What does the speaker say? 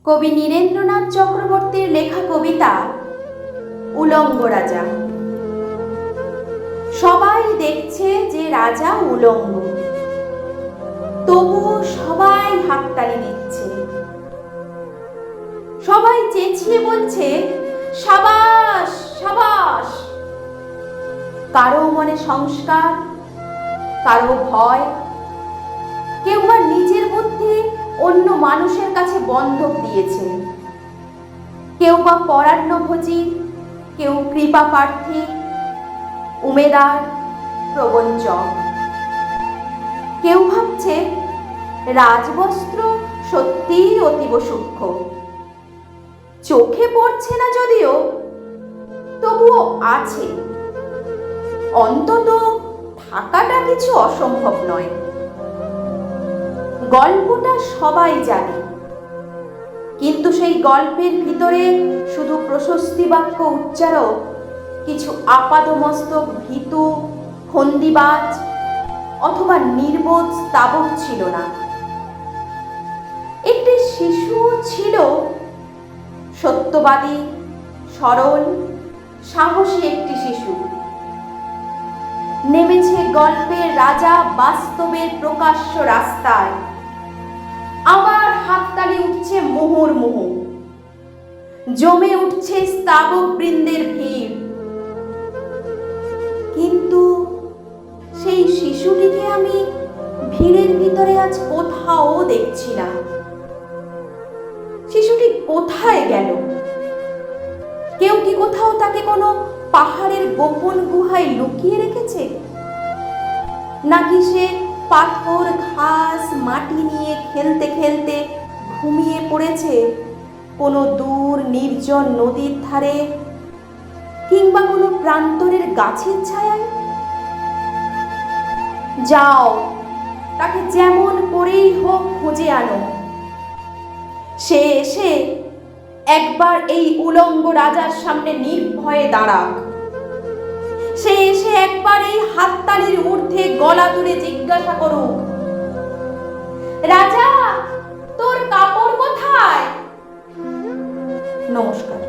কবি নীরেন্দ্রনাথ চক্রবর্তীর লেখা কবিতা উলঙ্গ রাজা। সবাই দেখছে যে রাজা উলঙ্গ, তবুও সবাই হাততালি দিচ্ছে। সবাই চেঁচিয়ে বলছে সাবাস সাবাস। কারো মনে সংস্কার, কারো ভয়, কেউ বা নিজের বুদ্ধি অন্য মানুষের কাছে বন্ধক দিয়েছে। কেউ বা পরান্নভোজী, কেউ কৃপা প্রার্থী, উমেদার, প্রবঞ্চক। কেউ ভাবছে রাজবস্ত্র সত্যিই অতীব সূক্ষ্ম, চোখে পড়ছে না যদিও, তবুও আছে। অন্তত থাকাটা কিছু অসম্ভব নয়। গল্পটা সবাই জানে, কিন্তু সেই গল্পের ভিতরে শুধু প্রশস্তি বাক্য উচ্চারক কিছু আপাদমস্তক ভীতু, ফন্দিবাজ অথবা নির্বোধ স্তাবক ছিল না। একটি শিশু ছিল, সত্যবাদী, সরল, সাহসী একটি শিশু। নেমেছে গল্পের রাজা বাস্তবের প্রকাশ্য রাস্তায়। আবার হাততালি উঠছে মুহুর্মুহু, জমে উঠছে স্তাবক বৃন্দের ভিড়। কিন্তু সেই শিশুটিকে আমি ভিড়ের ভিতরে আজ কোথাও দেখছি না। শিশুটি কোথায় গেল? কেউ কি কোথাও তাকে কোনো পাহাড়ের গোপন গুহায় লুকিয়ে রেখেছে? নাকি সে পাথর, ঘাস, মাটি নিয়ে খেলতে খেলতে ঘুমিয়ে পড়েছে কোনো দূর নির্জন নদীর ধারে, কিংবা কোনো প্রান্তরের গাছের ছায়ায়? যাও, তাকে যেমন করেই হোক খুঁজে আনো। সে এসে একবার এই উলঙ্গ রাজার সামনে নির্ভয়ে দাঁড়াক। সে এসে একবার এই হাততালির ঊর্ধ্বে গলা তুলে জিজ্ঞাসা করুক, রাজা, তোর কাপড় কোথায়? নমস্কার।